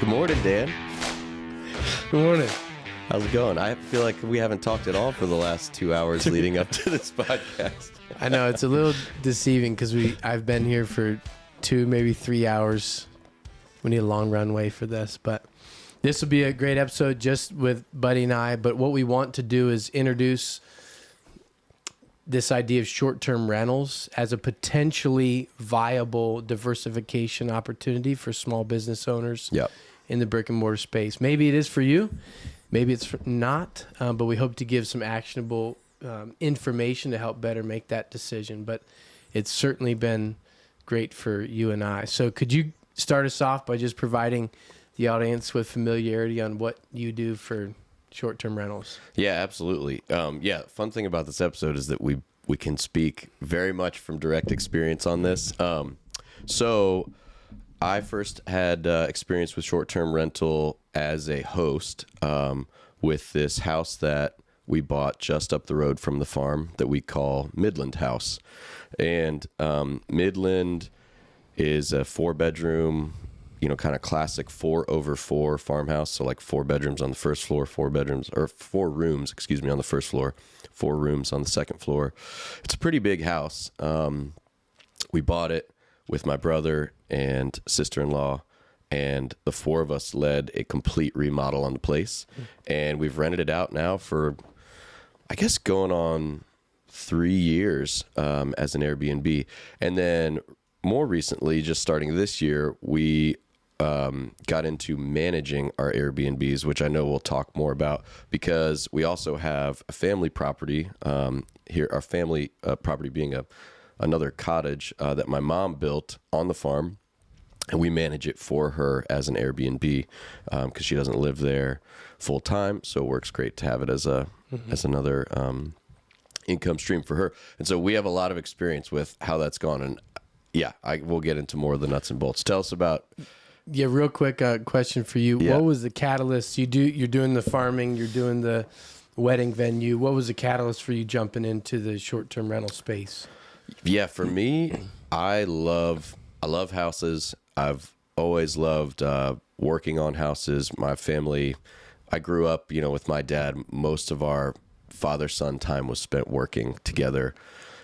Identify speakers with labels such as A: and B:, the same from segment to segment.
A: Good morning, Dan.
B: Good morning.
A: How's it going? I feel like we haven't talked at all for the last 2 hours leading up to this podcast.
B: I know it's a little deceiving because I've been here for 2, maybe 3 hours. We need a long runway for this, but this will be a great episode just with Buddy and I. But what we want to do is introduce this idea of short-term rentals as a potentially viable diversification opportunity for small business owners in the brick and mortar space. Maybe it is for you. Maybe it's not, but we hope to give some actionable information to help better make that decision. But it's certainly been great for you and I. So could you start us off by just providing the audience with familiarity on what you do for short-term rentals?
A: Yeah, absolutely. Fun thing about this episode is that we can speak very much from direct experience on this. So I first had experience with short-term rental as a host with this house that we bought just up the road from the farm that we call Midland House. And Midland is a 4-bedroom, kind of classic 4/4 farmhouse. So like 4 bedrooms on the first floor, 4 rooms, on the first floor, 4 rooms on the second floor. It's a pretty big house. We bought it with my brother and sister-in-law, and the 4 of us led a complete remodel on the place. And we've rented it out now for, I guess, going on 3 years as an Airbnb. And then more recently, just starting this year, we got into managing our Airbnbs, which I know we'll talk more about, because we also have a family property here. Our family property being another cottage that my mom built on the farm, and we manage it for her as an Airbnb because she doesn't live there full time. So it works great to have it as another income stream for her. And so we have a lot of experience with how that's gone. And yeah, we'll get into more of the nuts and bolts. Tell us about.
B: Yeah, real quick question for you. Yeah. What was the catalyst? You're doing the farming, you're doing the wedding venue. What was the catalyst for you jumping into the short-term rental space?
A: Yeah, for me, I love houses. I've always loved working on houses. My family, I grew up, with my dad. Most of our father-son time was spent working together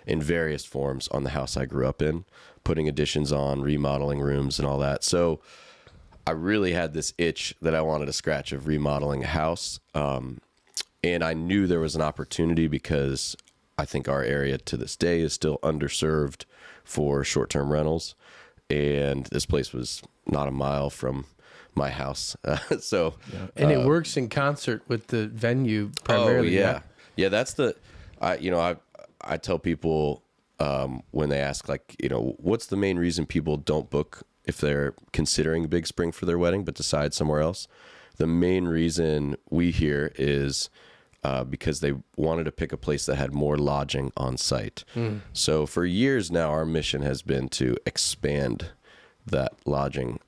A: in various forms on the house I grew up in, putting additions on, remodeling rooms and all that. So I really had this itch that I wanted to scratch of remodeling a house. And I knew there was an opportunity because I think our area to this day is still underserved for short-term rentals. And this place was not a mile from my house.
B: And it works in concert with the venue primarily.
A: Oh, yeah. Yeah, that's I tell people when they ask, what's the main reason people don't book if they're considering Big Spring for their wedding but decide somewhere else? The main reason we hear is because they wanted to pick a place that had more lodging on site. So for years now, our mission has been to expand that lodging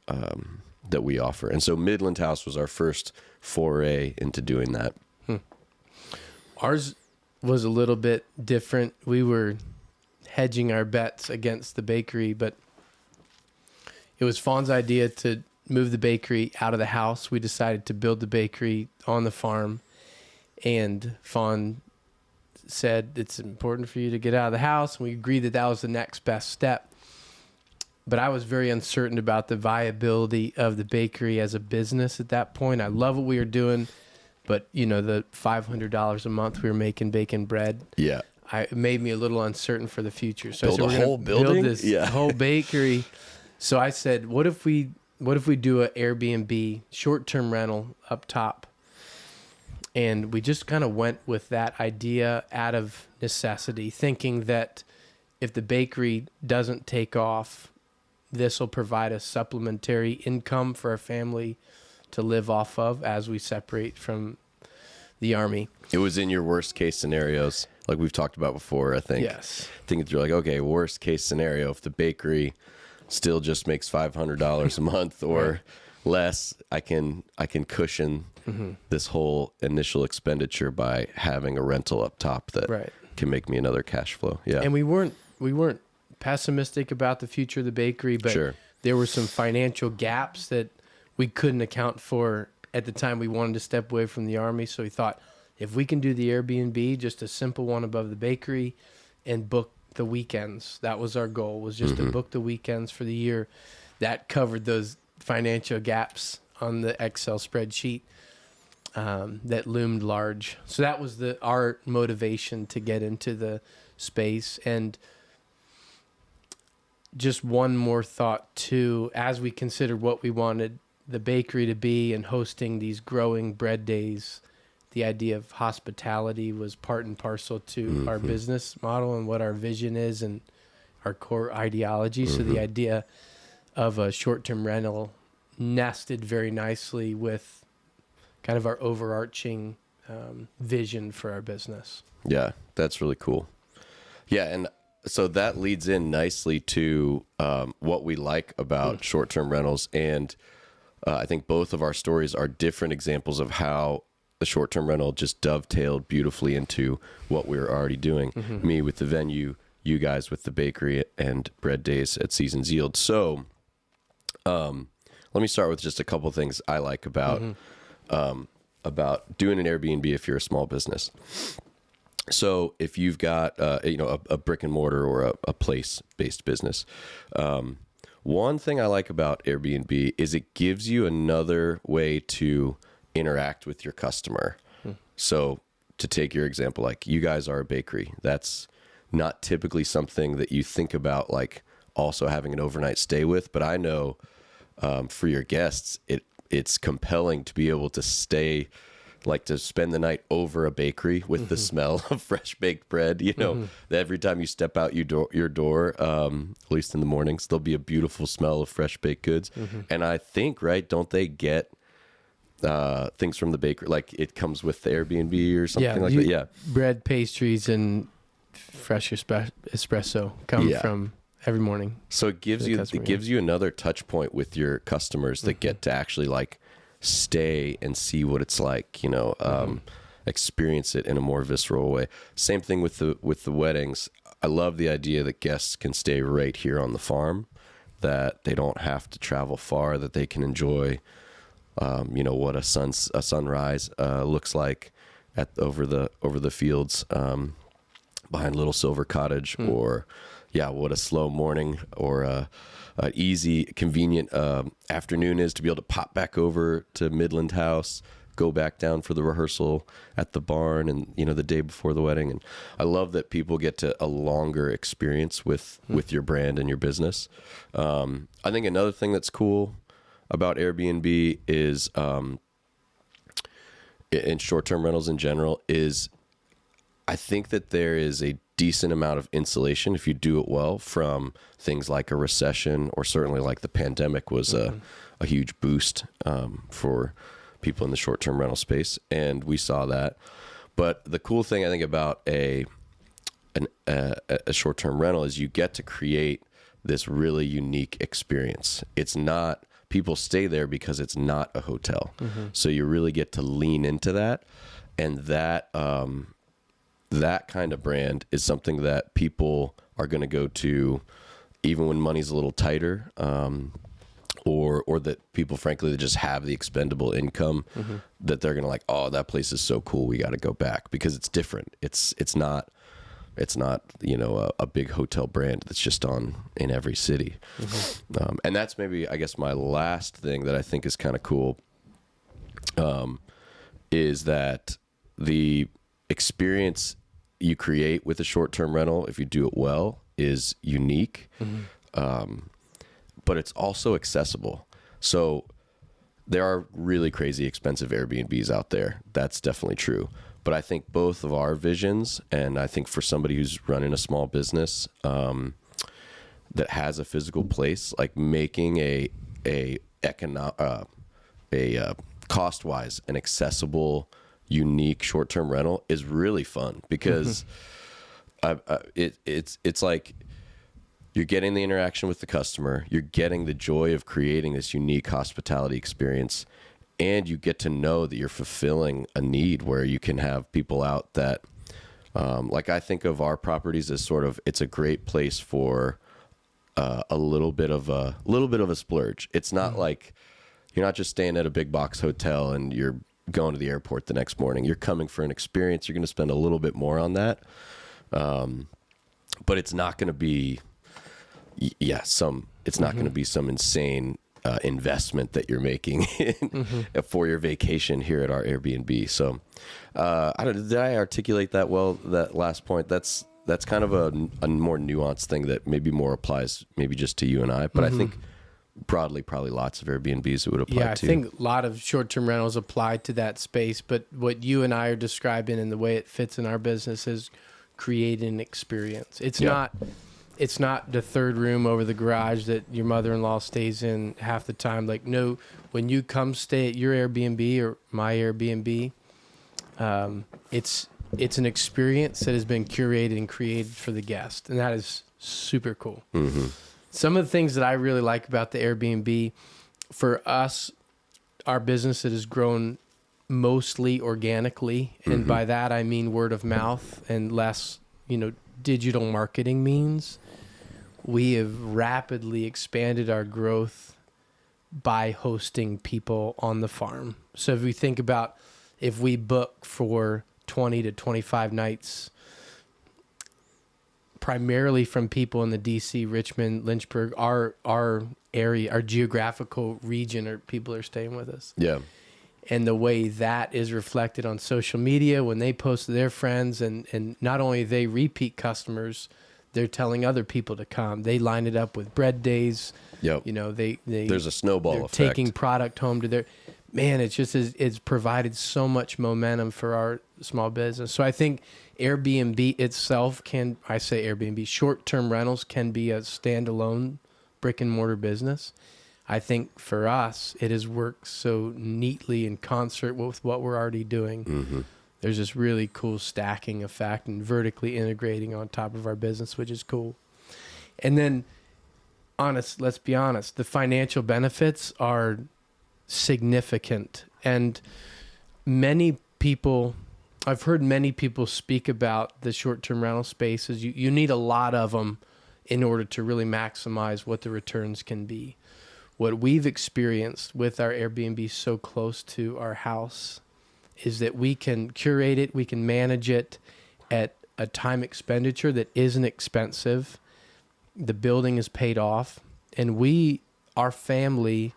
A: that we offer. And so Midland House was our first foray into doing that.
B: Ours was a little bit different. We were hedging our bets against the bakery, but it was Fawn's idea to move the bakery out of the house. We decided to build the bakery on the farm, and Fawn said it's important for you to get out of the house, and we agreed that was the next best step. But I was very uncertain about the viability of the bakery as a business at that point. I love what we were doing, but the $500 a month we were making baking bread, it made me a little uncertain for the future. So
A: build
B: I said,
A: a whole building,
B: build this whole bakery. So I said, what if we do an Airbnb short-term rental up top? And we just kind of went with that idea out of necessity, thinking that if the bakery doesn't take off, this will provide a supplementary income for our family to live off of as we separate from the Army.
A: It was in your worst case scenarios, like we've talked about before, I think.
B: Yes.
A: Thinking through, like, okay, worst case scenario, if the bakery still just makes $500 a month or less, I can cushion this whole initial expenditure by having a rental up top that can make me another cash flow. Yeah.
B: And we weren't pessimistic about the future of the bakery, but there were some financial gaps that we couldn't account for at the time. We wanted to step away from the Army, so we thought if we can do the Airbnb, just a simple one above the bakery, and book the weekends. That was our goal, was just to book the weekends for the year. That covered those financial gaps on the Excel spreadsheet that loomed large. So that was our motivation to get into the space. And just one more thought too, as we considered what we wanted the bakery to be and hosting these growing bread days, the idea of hospitality was part and parcel to our business model and what our vision is and our core ideology. So the idea of a short-term rental nested very nicely with kind of our overarching vision for our business.
A: Yeah, that's really cool. Yeah, and so that leads in nicely to what we like about short-term rentals. And I think both of our stories are different examples of how the short-term rental just dovetailed beautifully into what we were already doing. Me with the venue, you guys with the bakery and bread days at Seasons Yield. So let me start with just a couple things I like about doing an Airbnb if you're a small business. So if you've got a brick and mortar or a place-based business, one thing I like about Airbnb is it gives you another way to interact with your customer. So to take your example, like you guys are a bakery. That's not typically something that you think about, like also having an overnight stay with. But I know for your guests, it's compelling to be able to stay, like to spend the night over a bakery with the smell of fresh baked bread. You know, every time you step out your door, at least in the mornings, there'll be a beautiful smell of fresh baked goods. And I think, right, don't they get things from the bakery, like it comes with the Airbnb or something like that? Yeah,
B: bread, pastries, and fresh espresso come from every morning.
A: So it gives you another touch point with your customers that get to actually like stay and see what it's like, experience it in a more visceral way. Same thing with the weddings. I love the idea that guests can stay right here on the farm, that they don't have to travel far, that they can enjoy what a sunrise looks like over the fields behind Little Silver Cottage, or what a slow morning or a easy, convenient afternoon is to be able to pop back over to Midland House, go back down for the rehearsal at the barn, and the day before the wedding. And I love that people get to a longer experience with your brand and your business. I think another thing that's cool about Airbnb is, in short-term rentals in general, is I think that there is a decent amount of insulation, if you do it well, from things like a recession, or certainly like the pandemic was a huge boost for people in the short-term rental space, and we saw that. But the cool thing I think about a short-term rental is you get to create this really unique experience. It's not, people stay there because it's not a hotel. So you really get to lean into that, and that kind of brand is something that people are going to go to even when money's a little tighter, or that people, frankly, that just have the expendable income, that they're going to like, oh, that place is so cool, we got to go back, because it's different. It's not a big hotel brand that's just in every city. And that's maybe, I guess, my last thing that I think is kind of cool, is that the experience you create with a short-term rental, if you do it well, is unique, but it's also accessible. So there are really crazy expensive Airbnbs out there. That's definitely true. But I think both of our visions, and I think for somebody who's running a small business that has a physical place, like making a cost-wise an accessible, unique short-term rental is really fun, because it's like you're getting the interaction with the customer, you're getting the joy of creating this unique hospitality experience, and you get to know that you're fulfilling a need where you can have people out that, like, I think of our properties as sort of, it's a great place for a little bit of a splurge. It's not like you're not just staying at a big box hotel and you're going to the airport the next morning. You're coming for an experience. You're going to spend a little bit more on that. But it's not going to be, it's not going to be some insane investment that you're making for your vacation here at our Airbnb. So, I don't know, did I articulate that well, that last point? That's kind of a more nuanced thing that maybe more applies maybe just to you and I, but I think broadly probably lots of Airbnbs it would apply to.
B: I think a lot of short-term rentals apply to that space, but what you and I are describing and the way it fits in our business is creating an experience. It's not the third room over the garage that your mother-in-law stays in half the time. Like, no, when you come stay at your Airbnb or my Airbnb, it's an experience that has been curated and created for the guest, and that is super cool. Some of the things that I really like about the Airbnb, for us, our business that has grown mostly organically, and by that I mean word of mouth and less, digital marketing means. We have rapidly expanded our growth by hosting people on the farm. So if we think about if we book for 20 to 25 nights, primarily from people in the DC, Richmond, Lynchburg, our area, our geographical region, or people are staying with us.
A: Yeah.
B: And the way that is reflected on social media when they post to their friends, and not only they repeat customers, they're telling other people to come. They line it up with bread days.
A: Yep. There's a snowball effect.
B: Taking product home to their, man, it's provided so much momentum for our small business. So I think Airbnb itself short-term rentals can be a standalone brick and mortar business. I think for us, it has worked so neatly in concert with what we're already doing. There's this really cool stacking effect and vertically integrating on top of our business, which is cool. And then, let's be honest, the financial benefits are significant. And I've heard many people speak about the short-term rental spaces. You need a lot of them in order to really maximize what the returns can be. What we've experienced with our Airbnb so close to our house is that we can curate it, we can manage it at a time expenditure that isn't expensive. The building is paid off, and our family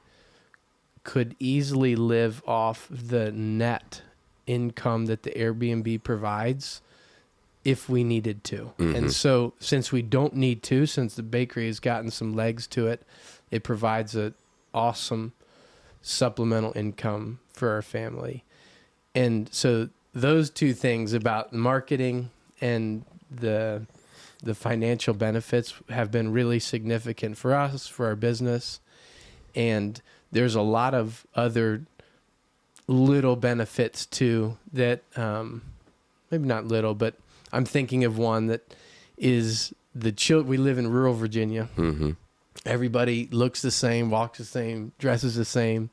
B: could easily live off the net income that the Airbnb provides if we needed to. And so since we don't need to, since the bakery has gotten some legs to it, it provides an awesome supplemental income for our family. And so those two things about marketing and the financial benefits have been really significant for us, for our business. And there's a lot of other little benefits too that, maybe not little, but I'm thinking of one that is we live in rural Virginia. Everybody looks the same, walks the same, dresses the same.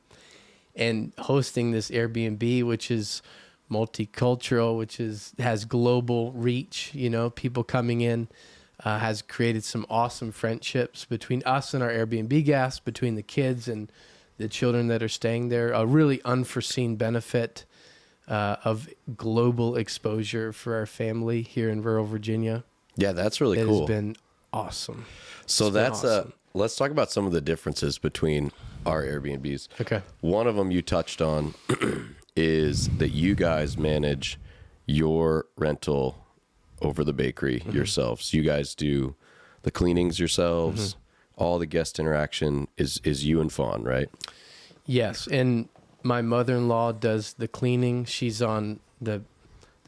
B: And hosting this Airbnb, which is multicultural, which has global reach, people coming in, has created some awesome friendships between us and our Airbnb guests, between the kids and the children that are staying there. A really unforeseen benefit of global exposure for our family here in rural Virginia.
A: Yeah, that's really cool.
B: It has been awesome.
A: So let's talk about some of the differences between our Airbnbs.
B: Okay.
A: One of them you touched on is that you guys manage your rental over the bakery yourselves. You guys do the cleanings yourselves. All the guest interaction is you and Fawn, right? Yes,
B: and my mother-in-law does the cleaning. She's on the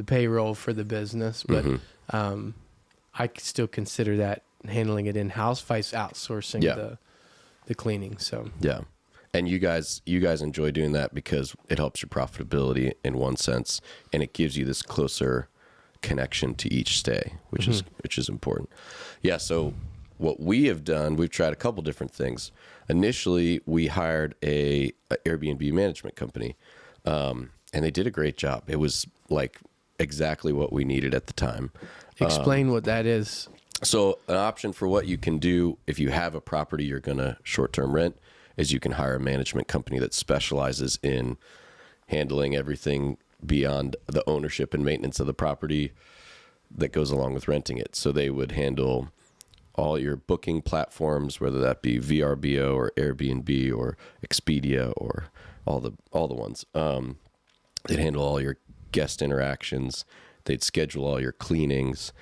B: payroll for the business, but I still consider that handling it in-house, vice outsourcing the cleaning. So
A: yeah. And you guys enjoy doing that because it helps your profitability in one sense, and it gives you this closer connection to each stay, which is important. Yeah. So what we have done, we've tried a couple different things. Initially, we hired a Airbnb management company, and they did a great job. It was like exactly what we needed at the time.
B: Explain what that is.
A: So an option for what you can do if you have a property you're going to short-term rent is you can hire a management company that specializes in handling everything beyond the ownership and maintenance of the property that goes along with renting it. So they would handle all your booking platforms, whether that be VRBO or Airbnb or Expedia or all the ones. They'd handle all your guest interactions. They'd schedule all your cleanings,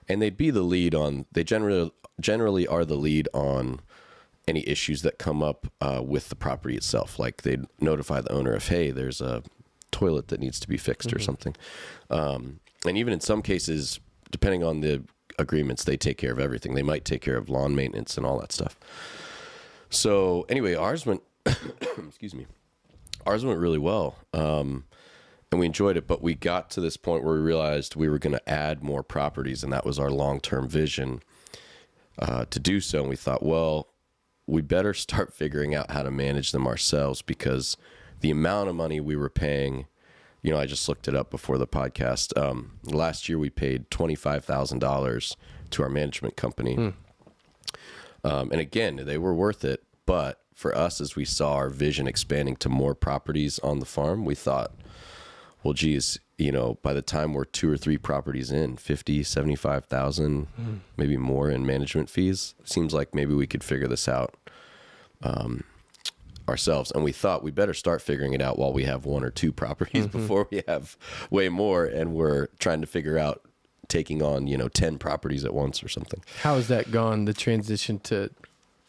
A: and they'd be the lead on. They generally are the lead on any issues that come up with the property itself. Like they'd notify the owner if, hey, there's a toilet that needs to be fixed or something. And even in some cases, depending on the agreements, they take care of everything. They might take care of lawn maintenance and all that stuff. So anyway, ours went, excuse me, ours went really well. And we enjoyed it, but we got to this point where we realized we were going to add more properties, and that was our long-term vision to do so. And we thought, well, we better start figuring out how to manage them ourselves, because the amount of money we were paying, you know, I just looked it up before the podcast. Last year we paid $25,000 to our management company. And again, they were worth it. But for us, as we saw our vision expanding to more properties on the farm, we thought, well, geez, you know, by the time we're 2 or 3 properties in, 50, 75,000, maybe more in management fees, seems like maybe we could figure this out ourselves. And we thought we better start figuring it out while we have 1 or 2 properties before we have way more. And we're trying to figure out taking on, you know, 10 properties at once or something.
B: How has that gone, the transition to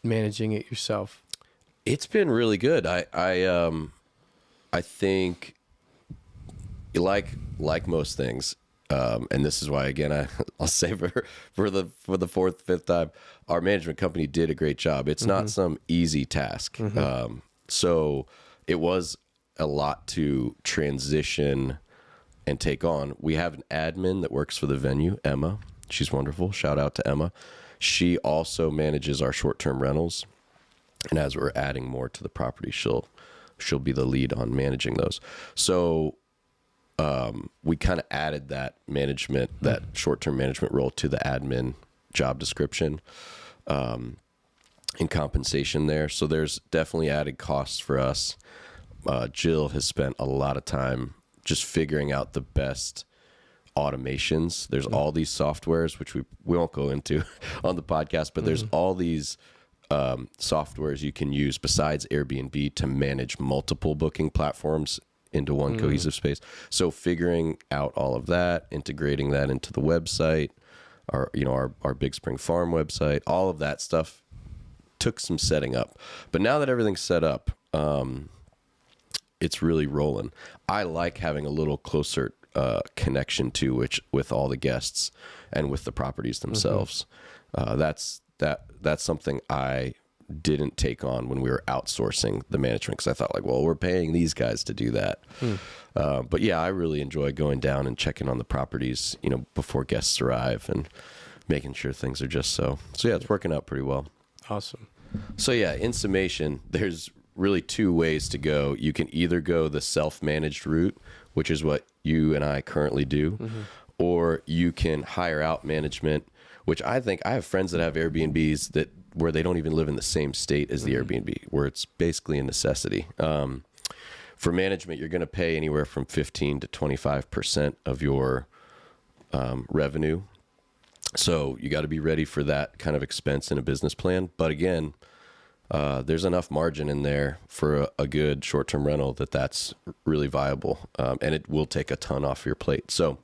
B: managing it yourself?
A: It's been really good. I think, like most things, and this is why, again, I'll say for the 4th, 5th time, our management company did a great job. It's not some easy task. So it was a lot to transition and take on. We have an admin that works for the venue, Emma. She's wonderful. Shout out to Emma. She also manages our short-term rentals. And as we're adding more to the property, she'll be the lead on managing those. So we kind of added that management, that short-term management role to the admin job description, and compensation there. So there's definitely added costs for us. Jill has spent a lot of time just figuring out the best automations. There's all these softwares, which we won't go into on the podcast, but there's all these softwares you can use besides Airbnb to manage multiple booking platforms into one cohesive space. So figuring out all of that, integrating that into the website, our Big Spring Farm website, all of that stuff took some setting up. But now that everything's set up, it's really rolling. I like having a little closer connection with all the guests and with the properties themselves. That's something I didn't take on when we were outsourcing the management, because I thought, like, well, we're paying these guys to do that. But yeah, I really enjoy going down and checking on the properties, you know, before guests arrive and making sure things are just so. So yeah, it's working out pretty well.
B: Awesome.
A: So yeah, in summation, there's really 2 ways to go. You can either go the self-managed route, which is what you and I currently do, or you can hire out management, which I think I have friends that have Airbnbs where they don't even live in the same state as the Airbnb, where it's basically a necessity. For management, you're going to pay anywhere from 15 to 25% of your revenue. So you got to be ready for that kind of expense in a business plan. But again, there's enough margin in there for a good short-term rental that's really viable, and it will take a ton off your plate. So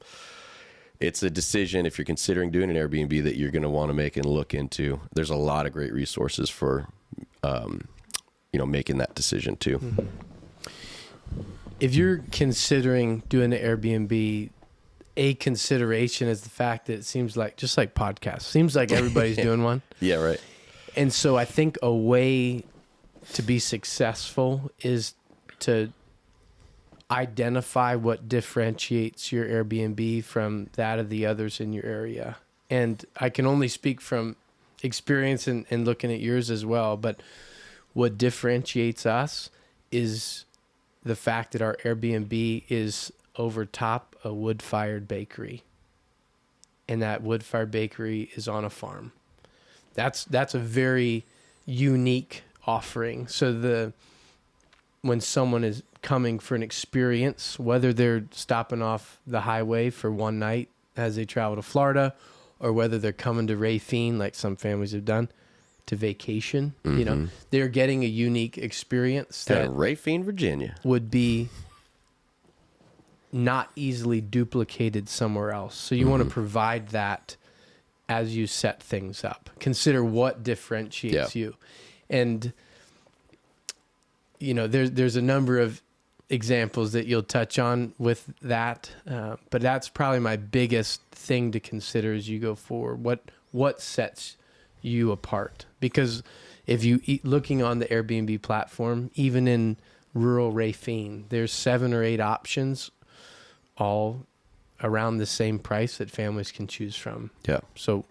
A: it's a decision, if you're considering doing an Airbnb, that you're going to want to make and look into. There's a lot of great resources for, making that decision too.
B: If you're considering doing an Airbnb, a consideration is the fact that it seems like, just like podcasts, seems like everybody's doing one.
A: Yeah, right.
B: And so I think a way to be successful is to identify what differentiates your Airbnb from that of the others in your area. And I can only speak from experience and looking at yours as well, but what differentiates us is the fact that our Airbnb is over top a wood-fired bakery, and that wood-fired bakery is on a farm. That's a very unique offering. So when someone is coming for an experience, whether they're stopping off the highway for one night as they travel to Florida, or whether they're coming to Rafine, like some families have done, to vacation, they're getting a unique experience
A: Down
B: that
A: in Rafine, Virginia.
B: would be not easily duplicated somewhere else. So you want to provide that as you set things up. Consider what differentiates you. And there's a number of examples that you'll touch on with that, but that's probably my biggest thing to consider as you go forward. What sets you apart? Because if you looking on the Airbnb platform, even in rural Rafine, there's 7 or 8 options, all around the same price that families can choose from.
A: Yeah.
B: So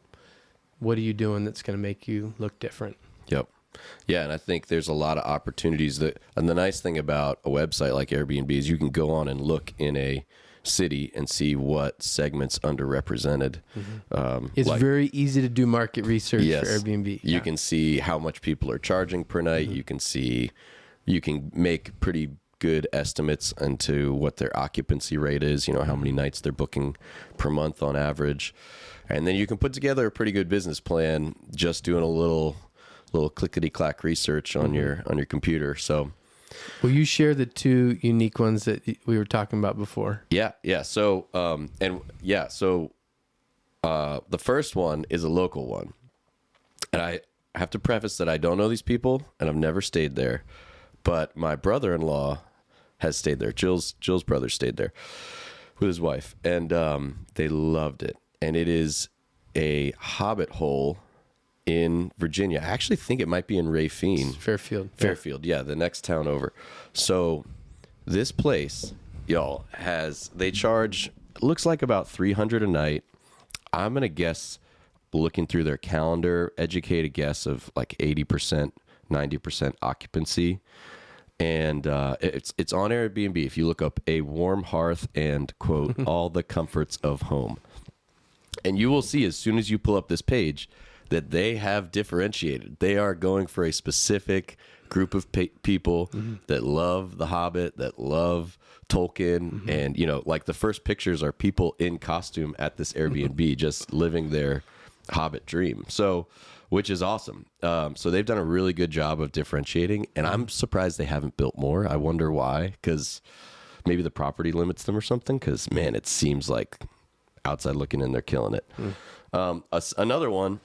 B: what are you doing that's going to make you look different?
A: Yep. Yeah, and I think there's a lot of opportunities and the nice thing about a website like Airbnb is you can go on and look in a city and see what segments underrepresented.
B: It's very easy to do market research for Airbnb.
A: You can see how much people are charging per night. You can make pretty good estimates into what their occupancy rate is, how many nights they're booking per month on average. And then you can put together a pretty good business plan just doing a little clickety-clack research on your computer. So
B: will you share the 2 unique ones that we were talking about before?
A: Yeah. So the first one is a local one, and I have to preface that I don't know these people and I've never stayed there, but my brother-in-law has stayed there. Jill's brother stayed there with his wife, and they loved it. And it is a hobbit hole in Virginia. I actually think it might be in Rafine.
B: Fairfield,
A: yeah, the next town over. So this place, y'all, they charge, looks like about $300 a night. I'm going to guess, looking through their calendar, educated guess of like 80%, 90% occupancy. And it's on Airbnb. If you look up a warm hearth and, quote, all the comforts of home. And you will see as soon as you pull up this page that they have differentiated. They are going for a specific group of people that love The Hobbit, that love Tolkien. And, like the first pictures are people in costume at this Airbnb just living their Hobbit dream. So, which is awesome. So they've done a really good job of differentiating, and I'm surprised they haven't built more. I wonder why, because maybe the property limits them or something, because, man, it seems like outside looking in, they're killing it. Another one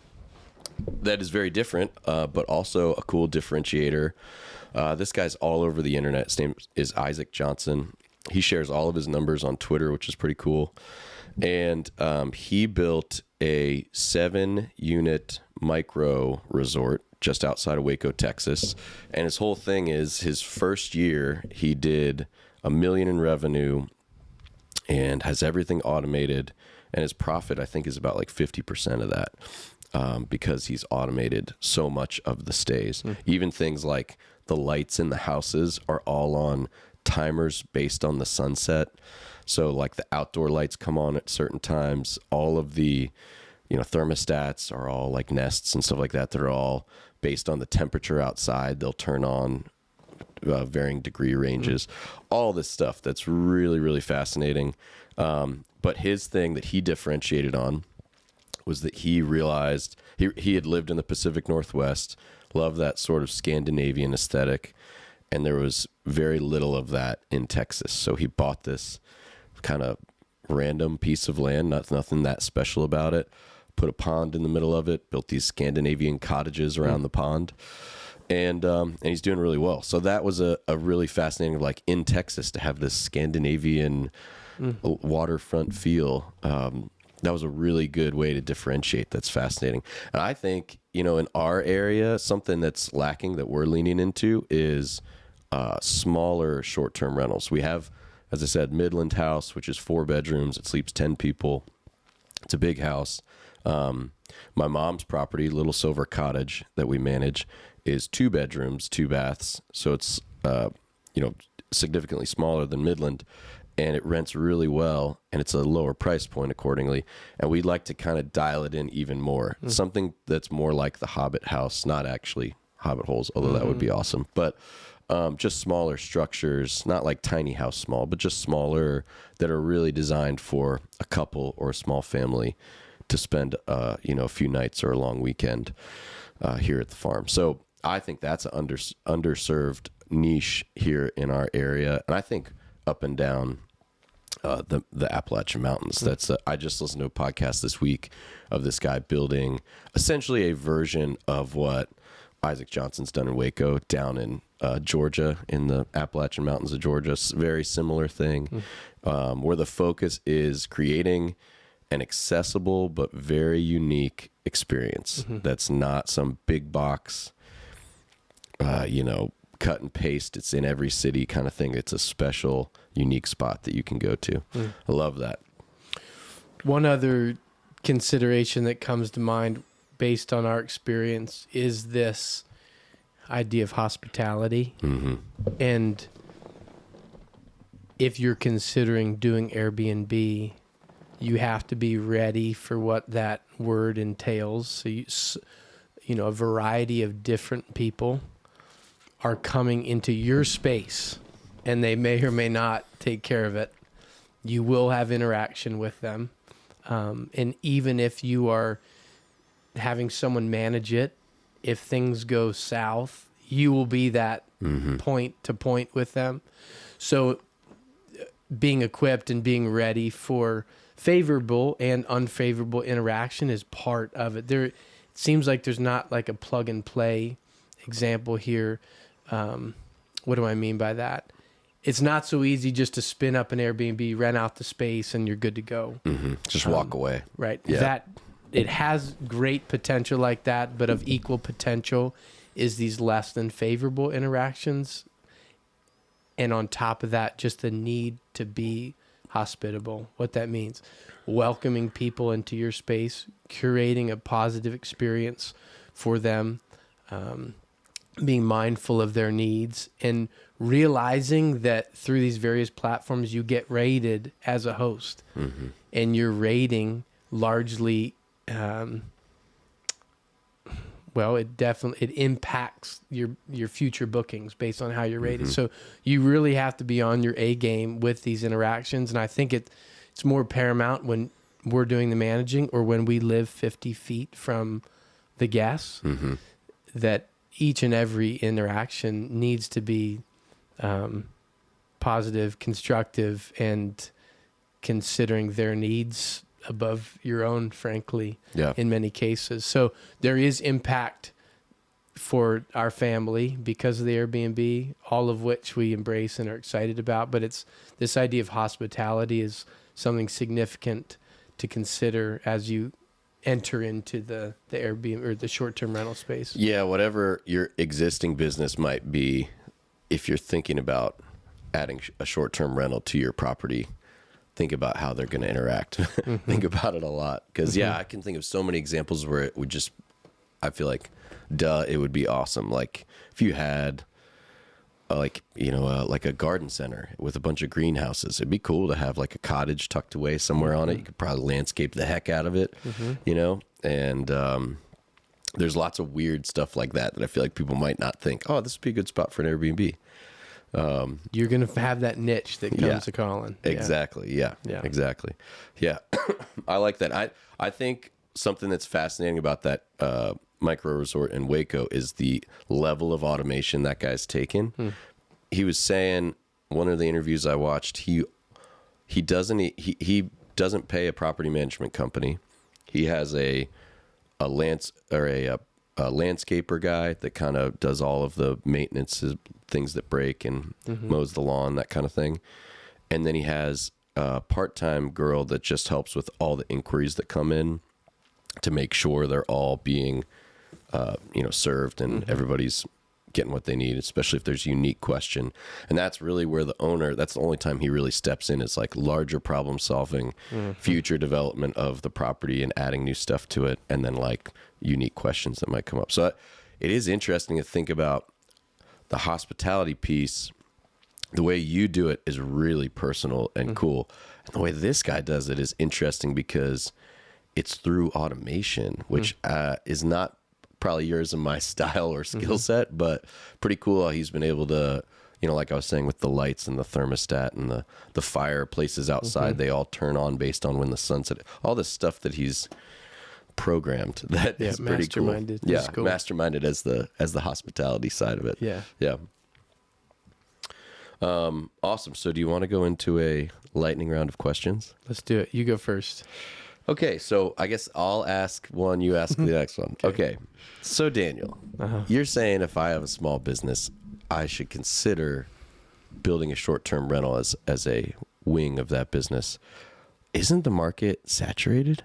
A: that is very different, but also a cool differentiator. This guy's all over the internet. His name is Isaac Johnson. He shares all of his numbers on Twitter, which is pretty cool. And he built a 7-unit micro resort just outside of Waco, Texas. And his whole thing is his first year, he did $1 million in revenue and has everything automated. And his profit, I think, is about like 50% of that. Because he's automated so much of the stays. Even things like the lights in the houses are all on timers based on the sunset. So like the outdoor lights come on at certain times. All of the, thermostats are all like Nests and stuff like that. They're all based on the temperature outside. They'll turn on varying degree ranges. All this stuff that's really, really fascinating. But his thing that he differentiated on was that he realized he had lived in the Pacific Northwest, loved that sort of Scandinavian aesthetic, and there was very little of that in Texas. So he bought this kind of random piece of land, nothing that special about it, put a pond in the middle of it, built these Scandinavian cottages around the pond, and he's doing really well. So that was a really fascinating, like in Texas, to have this Scandinavian waterfront feel. That was a really good way to differentiate. That's fascinating. And I think, in our area, something that's lacking that we're leaning into is smaller short-term rentals. We have, as I said, Midland House, which is 4 bedrooms. It sleeps 10 people. It's a big house. My mom's property, Little Silver Cottage, that we manage, is 2 bedrooms, 2 baths. So it's, significantly smaller than Midland. And it rents really well, and it's a lower price point accordingly. And we'd like to kind of dial it in even more. Something that's more like the Hobbit house, not actually hobbit holes, although that would be awesome. But just smaller structures, not like tiny house small, but just smaller, that are really designed for a couple or a small family to spend, a few nights or a long weekend here at the farm. So I think that's an underserved niche here in our area, and I think up and down the Appalachian Mountains. That's I just listened to a podcast this week of this guy building essentially a version of what Isaac Johnson's done in Waco down in Georgia, in the Appalachian Mountains of Georgia. Very similar thing, where the focus is creating an accessible but very unique experience. That's not some big box, cut and paste, it's in every city kind of thing. It's a special, unique spot that you can go to. I love that.
B: One other consideration that comes to mind based on our experience is this idea of hospitality. And if you're considering doing Airbnb, you have to be ready for what that word entails. So, a variety of different people are coming into your space, and they may or may not take care of it. You will have interaction with them. And even if you are having someone manage it, if things go south, you will be that point to point with them. So being equipped and being ready for favorable and unfavorable interaction is part of it. It seems like there's not like a plug and play example here. What do I mean by that? It's not so easy just to spin up an Airbnb, rent out the space, and you're good to go.
A: Just walk away.
B: Right.
A: Yeah.
B: It has great potential like that, but of equal potential is these less than favorable interactions. And on top of that, just the need to be hospitable. What that means: welcoming people into your space, curating a positive experience for them, being mindful of their needs, and realizing that through these various platforms you get rated as a host, and your rating largely it impacts your future bookings based on how you're rated. So you really have to be on your A game with these interactions, and I think it's more paramount when we're doing the managing or when we live 50 feet from the guests, that each and every interaction needs to be positive, constructive, and considering their needs above your own, frankly, in many cases. So there is impact for our family because of the Airbnb, all of which we embrace and are excited about. But it's this idea of hospitality is something significant to consider as you enter into the Airbnb or the short-term rental space.
A: Yeah, whatever your existing business might be, if you're thinking about adding a short-term rental to your property, think about how they're going to interact. Think about it a lot. Because, I can think of so many examples where it would just, I feel like, it would be awesome. Like, if you had, like a garden center with a bunch of greenhouses, it'd be cool to have, like, a cottage tucked away somewhere on it. You could probably landscape the heck out of it, And there's lots of weird stuff like that I feel like people might not think, oh, this would be a good spot for an Airbnb.
B: You're going to have that niche that comes to calling.
A: Exactly. Yeah. Exactly. Yeah. I like that. I think something that's fascinating about that micro resort in Waco is the level of automation that guy's taken. He was saying, one of the interviews I watched, he doesn't pay a property management company. He has a landscaper guy that kind of does all of the maintenance, things that break, and mows the lawn, that kind of thing. And then he has a part-time girl that just helps with all the inquiries that come in to make sure they're all being, served and everybody's getting what they need, especially if there's a unique question. And that's really where that's the only time he really steps in, is like larger problem solving, future development of the property and adding new stuff to it, and then like unique questions that might come up. So it is interesting to think about the hospitality piece. The way you do it is really personal and cool. And the way this guy does it is interesting because it's through automation, which is not probably yours and my style or skill set, but pretty cool how he's been able to, like I was saying with the lights and the thermostat and the fireplaces outside, they all turn on based on when the sunset, all this stuff that he's programmed. That is pretty cool.
B: Masterminded.
A: Yeah,
B: Cool.
A: masterminded as the hospitality side of it.
B: Yeah.
A: Yeah. Awesome. So do you want to go into a lightning round of questions?
B: Let's do it. You go first.
A: Okay, so I guess I'll ask one, you ask the next one. Okay. So Daniel, you're saying if I have a small business, I should consider building a short-term rental as a wing of that business. Isn't the market saturated?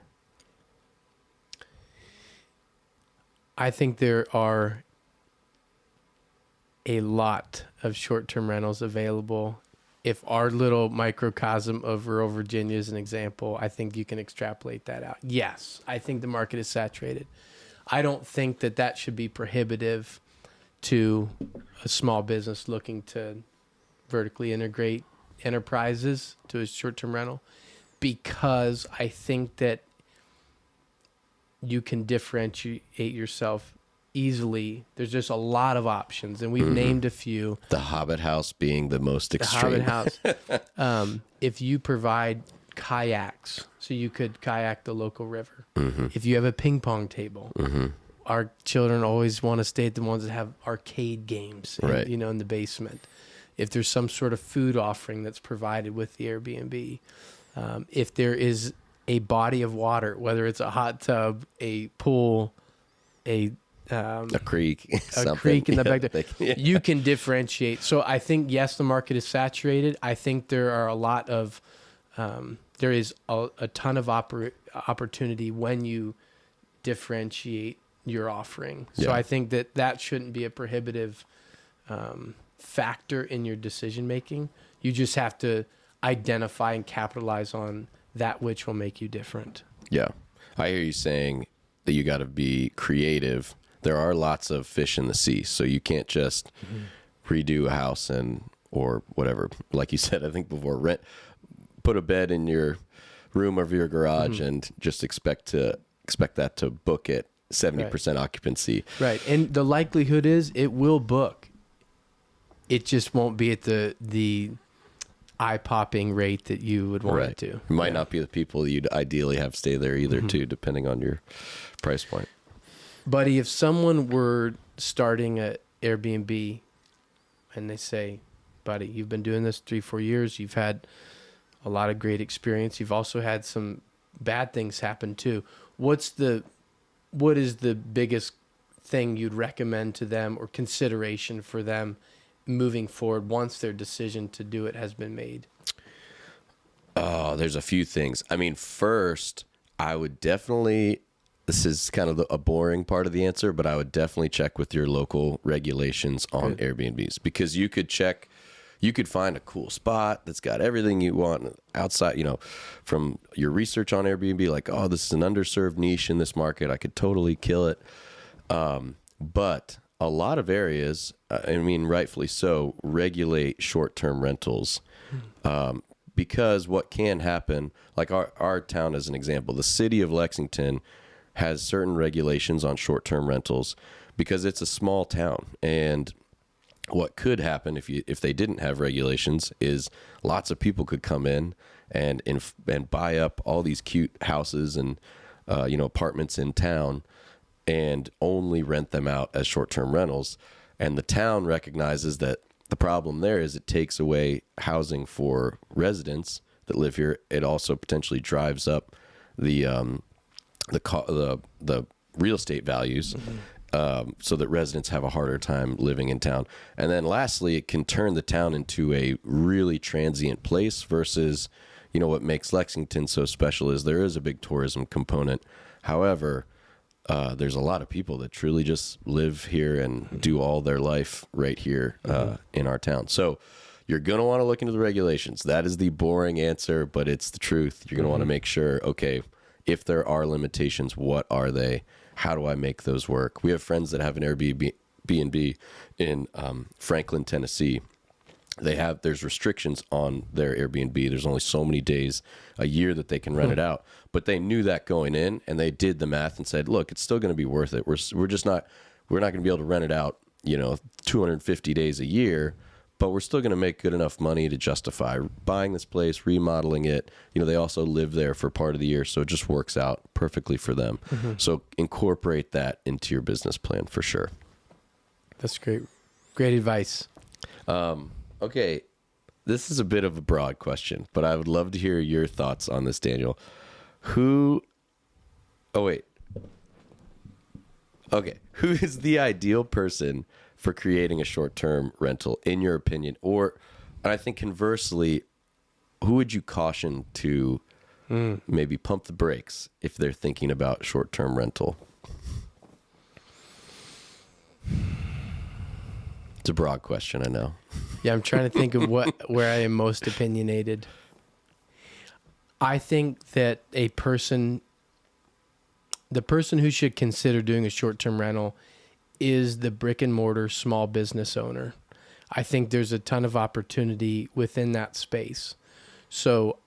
B: I think there are a lot of short-term rentals available. If our little microcosm of rural Virginia is an example, I think you can extrapolate that out. Yes, I think the market is saturated. I don't think that should be prohibitive to a small business looking to vertically integrate enterprises to a short-term rental, because I think that you can differentiate yourself easily. There's just a lot of options, and we've named a few.
A: The Hobbit House being the most extreme.
B: The Hobbit House. If you provide kayaks, so you could kayak the local river. If you have a ping pong table, our children always want to stay at the ones that have arcade games,
A: Right.
B: in the basement. If there's some sort of food offering that's provided with the Airbnb, if there is a body of water, whether it's a hot tub, a pool, a
A: creek,
B: a creek in the back there,
A: Yeah.
B: you can differentiate. So I think, yes, the market is saturated. I think there are a lot of, there is a ton of opportunity when you differentiate your offering. So
A: Yeah.
B: I think that shouldn't be a prohibitive factor in your decision making. You just have to identify and capitalize on that which will make you different.
A: Yeah. I hear you saying that you got to be creative. There are lots of fish in the sea, so you can't just redo a house or whatever. Like you said, I think before, put a bed in your room of your garage and just expect that to book at 70% occupancy.
B: Right. And the likelihood is it will book. It just won't be at the eye-popping rate that you would want it to.
A: It might not be the people you'd ideally have stay there either, too, depending on your price point.
B: Buddy, if someone were starting an Airbnb and they say, buddy, you've been doing this 3-4 years, you've had a lot of great experience, you've also had some bad things happen too. What is the biggest thing you'd recommend to them or consideration for them moving forward once their decision to do it has been made?
A: Oh, there's a few things. I mean, first, I would definitely, this is kind of a boring part of the answer, but I would definitely check with your local regulations on Airbnbs, because you could find a cool spot that's got everything you want outside, from your research on Airbnb, like, oh, this is an underserved niche in this market, I could totally kill it. But a lot of areas, I mean, rightfully so, regulate short-term rentals. Because what can happen, like our town as an example, the city of Lexington has certain regulations on short-term rentals because it's a small town. And what could happen if they didn't have regulations is lots of people could come in and buy up all these cute houses and apartments in town and only rent them out as short-term rentals. And the town recognizes that the problem there is it takes away housing for residents that live here. It also potentially drives up the real estate values, so that residents have a harder time living in town. And then lastly, it can turn the town into a really transient place versus, what makes Lexington so special is there is a big tourism component. However, there's a lot of people that truly just live here and do all their life right here in our town. So you're going to want to look into the regulations. That is the boring answer, but it's the truth. You're going to want to make sure, okay, if there are limitations, what are they? How do I make those work? We have friends that have an Airbnb in Franklin, Tennessee, there's restrictions on their Airbnb. There's only so many days a year that they can rent it out. But they knew that going in, and they did the math and said, look, it's still going to be worth it. We're not going to be able to rent it out, 250 days a year, but we're still going to make good enough money to justify buying this place, remodeling it. They also live there for part of the year, so it just works out perfectly for them. So incorporate that into your business plan for sure.
B: That's great. Great advice.
A: Okay, this is a bit of a broad question, but I would love to hear your thoughts on this, Daniel. Who is the ideal person for creating a short-term rental, in your opinion? Or, and I think conversely, who would you caution to maybe pump the brakes if they're thinking about short-term rental? It's a broad question, I know.
B: Yeah, I'm trying to think of where I am most opinionated. I think that the person who should consider doing a short-term rental is the brick and mortar small business owner. I think there's a ton of opportunity within that space. So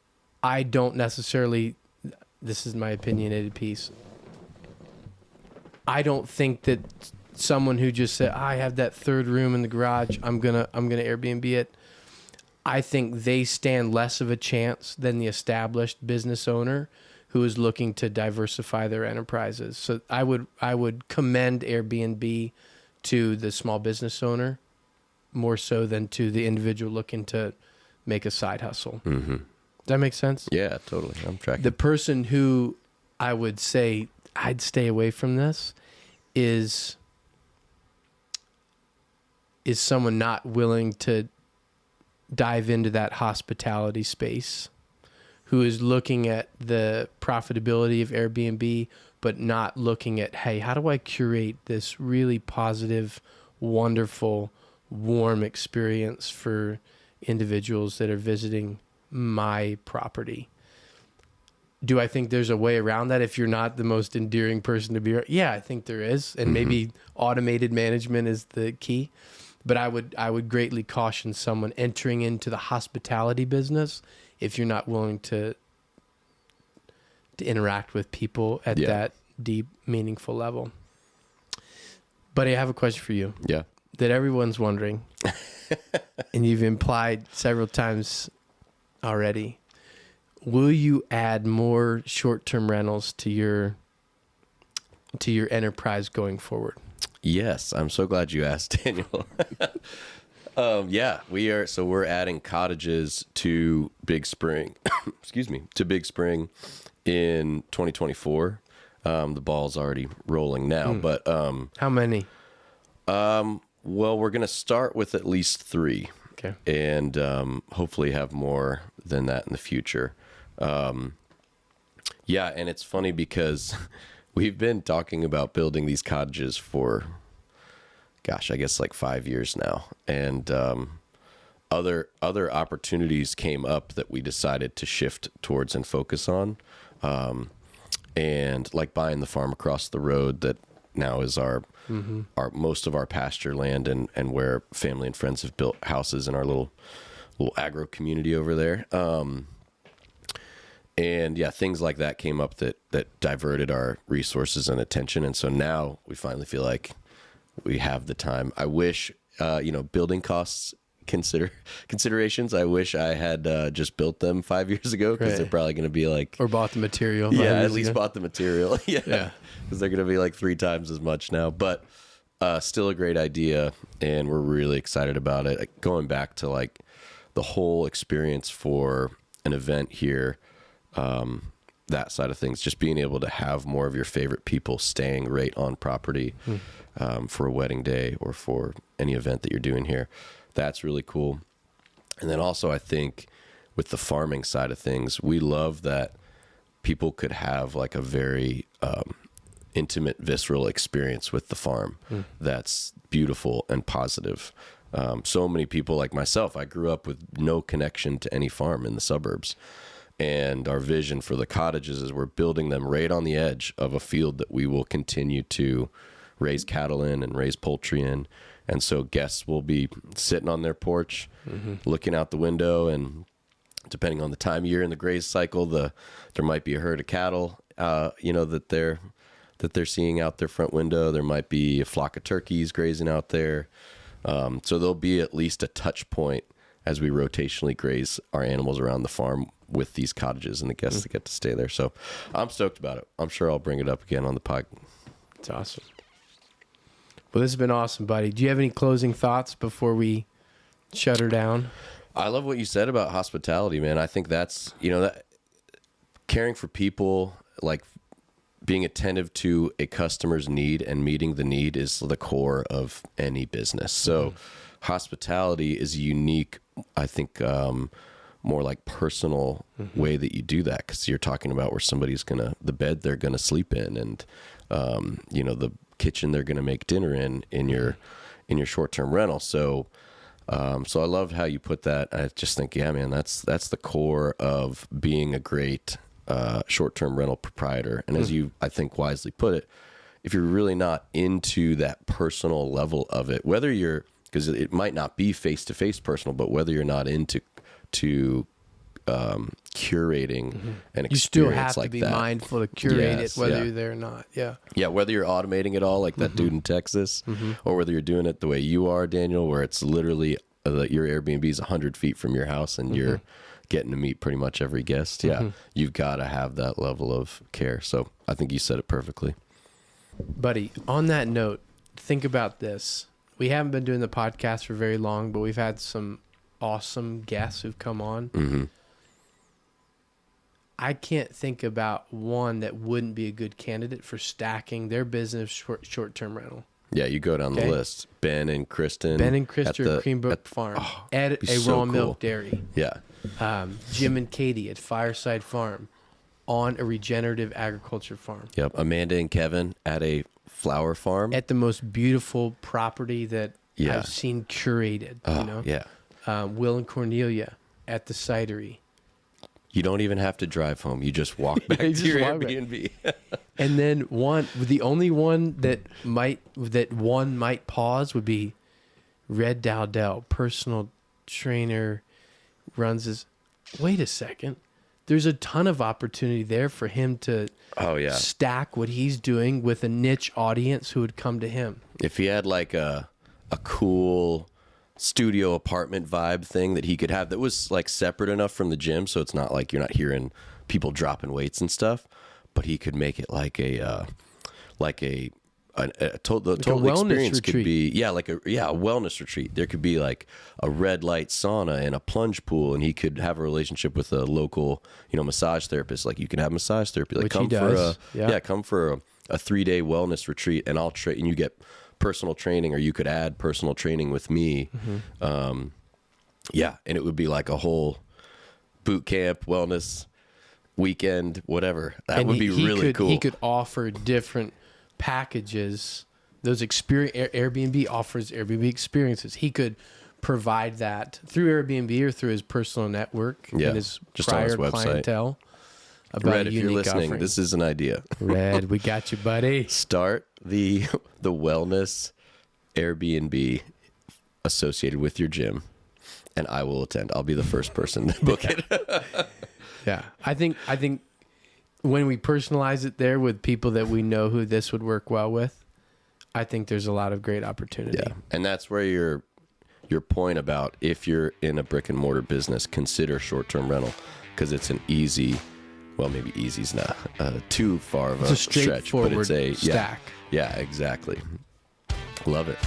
B: I don't necessarily, this is my opinionated piece, I don't think that someone who just said, I have that third room in the garage, I'm gonna Airbnb it. I think they stand less of a chance than the established business owner who is looking to diversify their enterprises. So I would commend Airbnb to the small business owner more so than to the individual looking to make a side hustle. Does that make sense?
A: Yeah, totally. I'm tracking.
B: The person who I would say I'd stay away from this is someone not willing to dive into that hospitality space, who is looking at the profitability of Airbnb, but not looking at, hey, how do I curate this really positive, wonderful, warm experience for individuals that are visiting my property? Do I think there's a way around that if you're not the most endearing person to be? Yeah, I think there is. And maybe automated management is the key. But I would greatly caution someone entering into the hospitality business if you're not willing to interact with people at that deep, meaningful level. But I have a question for you.
A: Yeah.
B: That everyone's wondering, and you've implied several times already. Will you add more short-term rentals to your enterprise going forward?
A: Yes, I'm so glad you asked, Daniel. Yeah, we are. So we're adding cottages to Big Spring. Excuse me, to Big Spring in 2024. The ball's already rolling now, but
B: how many?
A: Well, we're gonna start with at least 3.
B: Okay,
A: and hopefully have more than that in the future. Yeah, and it's funny because we've been talking about building these cottages for, gosh, I guess like 5 years now. And other opportunities came up that we decided to shift towards and focus on. And like buying the farm across the road that now is our most of our pasture land and where family and friends have built houses in our little agro community over there. And yeah, things like that came up that diverted our resources and attention. And so now we finally feel like we have the time. I wish, building costs considerations. I wish I had just built them 5 years ago, because they're probably going to be like,
B: or bought the material.
A: Yeah, at least bought the material. Yeah. Because they're going to be like 3 times as much now, but still a great idea. And we're really excited about it. Like, going back to like the whole experience for an event here, that side of things, just being able to have more of your favorite people staying right on property for a wedding day or for any event that you're doing here. That's really cool. And then also, I think with the farming side of things, we love that people could have like a very intimate, visceral experience with the farm. That's beautiful and positive. So many people like myself, I grew up with no connection to any farm in the suburbs. And our vision for the cottages is we're building them right on the edge of a field that we will continue to raise cattle in and raise poultry in. And so guests will be sitting on their porch, looking out the window, and depending on the time of year in the graze cycle, there might be a herd of cattle, that they're seeing out their front window. There might be a flock of turkeys grazing out there. So there'll be at least a touch point as we rotationally graze our animals around the farm with these cottages and the guests that get to stay there. So I'm stoked about it. I'm sure I'll bring it up again on the pod.
B: It's awesome. Well, this has been awesome, buddy. Do you have any closing thoughts before we shut her down?
A: I love what you said about hospitality, man. I think that's, that caring for people, like being attentive to a customer's need and meeting the need is the core of any business. So hospitality is a unique, I think, more like personal way that you do that, because you're talking about where somebody's the bed they're gonna sleep in, and the kitchen they're gonna make dinner in your short-term rental. So I love how you put that. I just think, yeah, man, that's the core of being a great short-term rental proprietor. And as you, I think, wisely put it, if you're really not into that personal level of it, because it might not be face-to-face personal, but whether you're not into curating an experience,
B: you still have
A: like
B: to be
A: that,
B: mindful to curate
A: Yes,
B: it, whether
A: yeah.
B: you're there or not. Yeah.
A: Yeah, whether you're automating it all like that dude in Texas, or whether you're doing it the way you are, Daniel, where it's literally your Airbnb is 100 feet from your house and you're getting to meet pretty much every guest. Yeah, you've got to have that level of care. So I think you said it perfectly.
B: Buddy, on that note, think about this. We haven't been doing the podcast for very long, but we've had some awesome guests who've come on. I can't think about one that wouldn't be a good candidate for stacking their business short-term rental.
A: Yeah, you go down the list. Ben and Kristen
B: are at Creambrook Farm, at a
A: so
B: raw milk dairy.
A: Yeah.
B: Jim and Katie at Fireside Farm, on a regenerative agriculture farm.
A: Yep. Amanda and Kevin at a flower farm.
B: At the most beautiful property that
A: Yeah.
B: I've seen curated.
A: Yeah.
B: Will and Cornelia at the cidery.
A: You don't even have to drive home. You just walk back
B: You
A: to
B: just
A: your
B: walk back.
A: Airbnb.
B: And then the only one that one might pause would be Red Dowdell, personal trainer, runs his. Wait a second. There's a ton of opportunity there for him to stack what he's doing with a niche audience who would come to him.
A: If he had like a cool studio apartment vibe thing that he could have that was like separate enough from the gym, so it's not like you're not hearing people dropping weights and stuff, but he could make it like a total experience
B: retreat.
A: could be a wellness retreat. There could be like a red light sauna and a plunge pool, and he could have a relationship with a local massage therapist. Like you can have massage therapy, like
B: Which
A: come
B: he does.
A: come for a 3-day wellness retreat, and I'll train, and you get personal training, or you could add personal training with me. And it would be like a whole boot camp wellness weekend, whatever. That would be really cool.
B: He could offer different packages. Those Airbnb offers Airbnb experiences. He could provide that through Airbnb or through his personal network and his
A: just on
B: prior
A: his website.
B: clientele. About
A: Red,
B: a
A: if you're
B: unique
A: listening,
B: offering.
A: this is an idea.
B: Red, we got you, buddy.
A: Start the wellness Airbnb associated with your gym, and I will attend. I'll be the first person to book it.
B: Yeah, I think when we personalize it there with people that we know who this would work well with, I think there's a lot of great opportunity.
A: Yeah, and that's where your point about if you're in a brick and mortar business, consider short-term rental, because it's an easy. Well, maybe easy's not too far of a
B: It's a
A: stretch, but
B: straightforward
A: it's a
B: stack.
A: Yeah, exactly. Love it.